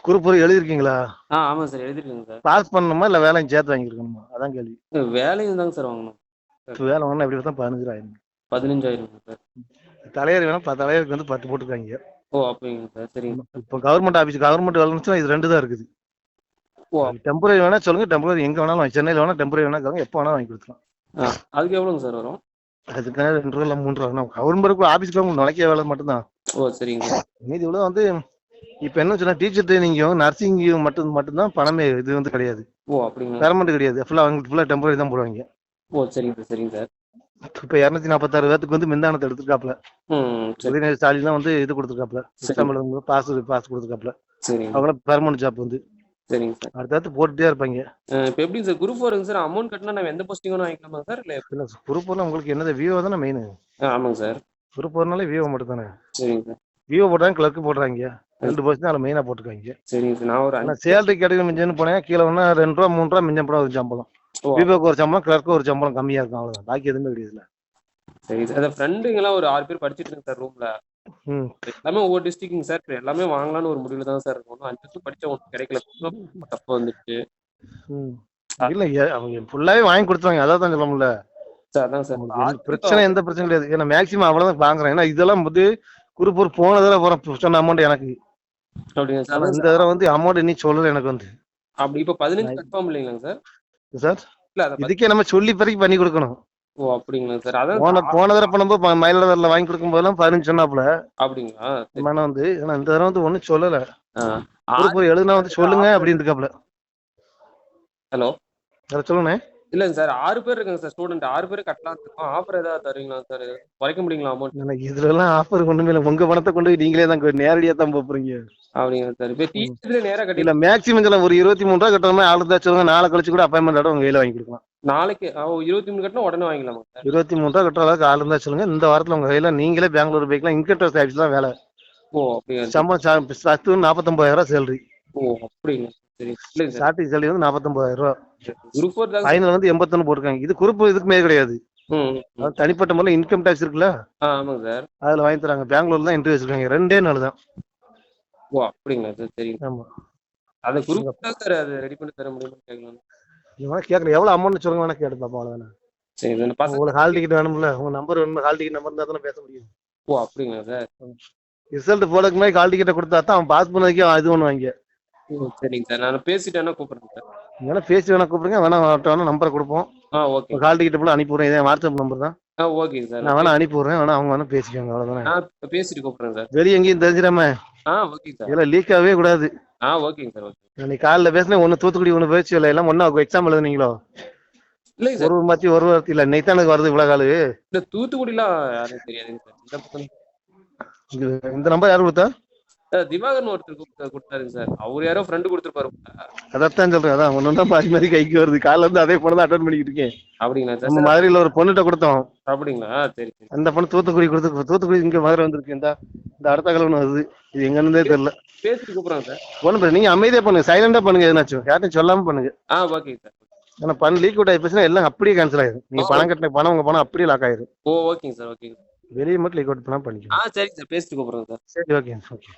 Group 4 எழுதிருக்கீங்களா? ஆமா sir எழுதிருக்கேங்க sir. Pass பண்ணணுமா இல்ல வேலையும் சேர்த்து வாங்கியிருக்கணுமா? அதான் கேள்வி. வேலையும் தாங்க சார் வாங்கணும். வேலை வாங்கினா எப்படி பார்த்தா 15,000. 15,000 சார். தலைவர் வேணா தலைவருக்கு வந்து 10 போட்டுருக்காங்க. ஓ அப்படிங்க சார். சரிங்க. இப்போ கவர்மெண்ட் வேலை இருந்துச்சுன்னா இது 2 தான் இருக்குது. ஓ டெம்பரரி வேணா சொல்லுங்க, டெம்பரரி எங்க வேணாலும் சென்னையில் வேணா டெம்பரரி வேணா எப்போ வேணாலும் வாங்கி கொடுக்கலாம். அதுக்கு எவ்வளோங்க சார் வரும்? அதுக்காக 2 ரூபா இல்லை 3 ரூபா கவர்மெண்ட் ஆஃபீஸ்க்கு நுழைக்க வேலை மட்டும்தான். ஓ சரிங்க சார். மீதி இவ்வளோ வந்து இப்போ என்ன சொன்னா டீச்சர் ட்ரைனிங்கும் நர்சிங்கும் மட்டும்தான் பணமே. இது வந்து கிடையாது. ஓ அப்படிங்களா? பெர்மனெண்ட் கிடையாது. ஃபுல்லாக டெம்பரரி தான் போடுவாங்க. ஓ சரிங்க சார். சரிங்க சார். இப்போ 246 பேத்துக்கு வந்து மின்தானத்தை எடுத்துருக்காப்ல. உதயநிதி ஸ்டாலின் தான் வந்து இது கொடுத்துருக்காப்ல, எக்ஸாம் எழுதும்போது பாஸ் கொடுத்துருக்காப்ல. அவங்கள பெர்மனெண்ட் ஜாப் வந்து. சரிங்க சார். அடுத்தடுத்து போட்டுட்டே இருப்பாங்க. இப்போ எப்படி சார் குரூப் 4 சார் அமௌண்ட் கட்டினா நம்ம எந்த போஸ்டிங் வேணும் வாங்கிக்கலாமா சார்? இல்லை குரூப் 4 உங்களுக்கு என்னது விவோ தானே மெயின்? ஆமாங்க சார். குரூப் 4நாலே விவோ மட்டும் தானே. சரிங்க சார். விவோ போட்டாங்க, கிளர்க்கு போடுறாங்க. 2 போஸ்ட் தான் அதில் மெயினாக போட்டுருக்காங்க. சரிங்க சார். நான் ஒரு சேலரி கேட்டகரி மிஞ்சன்னு போனேன் கீழே ஒன்றா 2 ரூபா 3 ரூபா மிஞ்சம் போட ஒரு சம்பளம். விவோக்கு ஒரு சம்பளம், கிளர்க்கு ஒரு சம்பளம் கம்மியாக இருக்கும். அவ்வளோதான், பாக்கி எதுவுமே கிடையாது. சரி சார். அந்த ஃப்ரெண்டுங்கெல்லாம் ஒரு 6 பேர் படிச்சுட்டு இருக்கு சார் ரூம்ல. எல்லாமே ஒவ்வொரு டிஸ்ட்ரிக்ட்ங்க சார். எல்லாமே வாங்கலாம்னு ஒரு முடிவுல தான் சார் இருக்கும். 5 வருஷம் படிச்ச ஒன்றும் கிடைக்கல. தப்பு வந்துட்டு. இல்ல அவங்க ஃபுல்லாவே வாங்கி கொடுத்தாங்க. அதான் சொல்ல முடியல சார். அதான் சார் பிரச்சனை, எந்த பிரச்சனை கிடையாது. ஏன்னா மேக்ஸிமம் அவ்வளவுதான் வாங்குறேன். ஏன்னா இதெல்லாம் வந்து குரூப் ஒரு போன தடவை போறேன் சொன்ன அமௌண்ட் எனக்கு. அப்படிங்க சார். இந்த தடவை வந்து அமௌண்ட் இன்னும் சொல்லல எனக்கு வந்து. அப்படி இப்போ 15 கன்ஃபார்ம் இல்லைங்களா சார்? சார் இல்ல இதுக்கே நம்ம சொல்லி பிறகு பண்ணி கொடுக்கணும். ஓ அப்படிங்களா சார்? அதான் போன தடவை பண்ணும்போது மயிலாடுதுறையில வாங்கி கொடுக்கும் போதெல்லாம் 15 சொன்னாப்புல. அப்படிங்களா? நான் வந்து ஏன்னா இந்த தடவை வந்து ஒன்னும் சொல்லல. குரூப் எழுதுனா வந்து சொல்லுங்க அப்படின்னு இருக்காப்புல. ஹலோ சொல்லுங்க. இல்லங்க சார் 6 பேர் இருக்காங்க சார். ஸ்டூடெண்ட் 6 பேர் கட்டலாம் இருக்கோம். ஆஃபர் ஏதாவது தருவீங்களா சார்? குறைக்க முடியுங்களா அமௌண்ட்? இதுல எல்லாம் ஆஃபர் ஒண்ணுமே இல்ல. உங்க பணத்தை கொண்டு போய் நீங்களே தான் நேரடியா தான் போறீங்க. அப்படிங்களா சார்? இப்போ டீச்சர்ல நேரா கட்டி இல்ல மேக்ஸிமம் சொல்ல ஒரு 23 ரூபா கட்டணும். ஆளு தான் சொல்லுங்க. நாளை கழிச்சு கூட அப்பாயின்மெண்ட் உங்க கையில வாங்கி கொடுக்கலாம். நாளைக்கு 23 கட்டினா உடனே வாங்கிக்கலாமா சார்? 23 ரூபா கட்டுற அளவுக்கு ஆளு தான் சொல்லுங்க. இந்த வாரத்துல உங்க கையில நீங்களே பெங்களூர் போய்க்கலாம். இன்கம் டேக்ஸ் ஆஃபீஸ் தான் வேலை. ஓ அப்படியா? சம்பளம் 49,000 சேலரி. ஓ அப்படிங்களா? சரி. ஸ்டார்டிங் சேலரி வந்து 49,000 ரூபா. குரூப் 4 தான் ஃபைனல் வந்து 81 போட்டுருக்காங்க. இது குரூப் இதுக்கு மேல கிடையாது. தனிப்பட்ட முறையில் இன்கம் டாக்ஸ் இருக்குல்ல, ஆமாங்க சார், அதுல வாங்கி தராங்க. பெங்களூர்ல தான் இன்டர்வியூ வச்சிருக்காங்க. 2 நாள் தான். ஓ அப்படிங்களா சார்? சரிங்க. ஆமா, அந்த குரூப் தான் சார் அது ரெடி பண்ணி தர முடியுமா கேட்கலாம். நீங்க கேட்கல எவ்வளவு அமௌண்ட் சொல்லுங்க, வேணா கேட்டு பாப்போம். அவ்வளவுதானே. சரி, உங்களுக்கு ஹால் டிக்கெட் வேணும்ல, உங்க நம்பர் வேணும். ஹால் டிக்கெட் நம்பர் இருந்தா தானே பேச முடியும். ஓ அப்படிங்களா சார்? ரிசல்ட் போறதுக்கு முன்னாடி ஹால் டிக்கெட்டை கொடுத்தா தான் அவன் பாஸ் பண்ணதுக்கே இது பண்ணுவாங்க. சரிங்க சார், நான் பேசிட்டேன்னா கூப்பிடுறேன் சார். வேணா பேசி வேணா கூப்பிடுங்க, வேணா நம்பரை கொடுப்போம். ஓகே. ஹால் டிக்கெட் போல அனுப்பி விடுறேன். இதே வாட்ஸ்அப் நம்பர் தான். ஓகே சார், நான் வேணா அனுப்பி விடுறேன். வேணா அவங்க வேணா பேசிக்கோங்க. அவ்வளவுதானே. நான் பேசிட்டு கூப்பிடுறேன் சார். வெளியே எங்கேயும் தெரிஞ்சிடாம. Okay sir. இதெல்லாம் லீக் ஆகவே கூடாது. ஓகேங்க சார். ஓகே. நீ காலைல பேசினேன், ஒன்னு தூத்துக்குடி ஒண்ணு பேச்சு இல்லை, எல்லாம் ஒன்னா எக்ஸாம் எழுதுனீங்களோ? இல்லை சார், ஒரு மாத்தி ஒரு வாரத்து இல்ல நெய்த்தானுக்கு வருது இவ்வளவு காலு. இந்த தூத்துக்குடிலாம் யாரும் தெரியாதுங்க சார். இந்த நம்பர் யாரு கொடுத்தா? திவாகர்னு ஒருத்தர் கொடுத்தாருங்க சார். அவர் யாரோ ஃப்ரெண்டு கொடுத்துருப்பாரு. அதான் சொல்றேன். அதான் ஒன்னு மாறி மாறி கைக்கு வருது. காலைல இருந்து அதே பொண்ணு தான் அட்டன் பண்ணிக்கிட்டு இருக்கேன். அப்படிங்களா சார்? நம்ம மதுரையில ஒரு பொண்ணுகிட்ட கொடுத்தோம். அப்படிங்களா? சரி சரி. அந்த பொண்ணு தூத்துக்குடி கொடுத்து, தூத்துக்குடி இங்க மதுரை வந்திருக்கு. இந்த அடுத்த கிழமை வருது. இது எங்க இருந்தே தெரியல. பேசிட்டு கூப்பிடுறேன் சார். ஒண்ணு நீங்க அமைதியா பண்ணுங்க, சைலண்டா பண்ணுங்க. எதுனாச்சும் யார்ட்டும் சொல்லாம பண்ணுங்க. Okay sir. ஏன்னா லீக் அவுட் ஆயிடுச்சுன்னா எல்லாம் அப்படியே கேன்சல் ஆயிடும். நீங்க பணம் கட்டின பணம் உங்க பணம் அப்படியே லாக் ஆயிடும். ஓகேங்க சார். ஓகேங்க. வெளியே மட்டும் லீக் அவுட் பண்ணா பண்ணிக்கலாம். சரிங்க சார், பேசிட்டு கூப்பிடுறேன் சார். சரி, ஓகே ஓகே.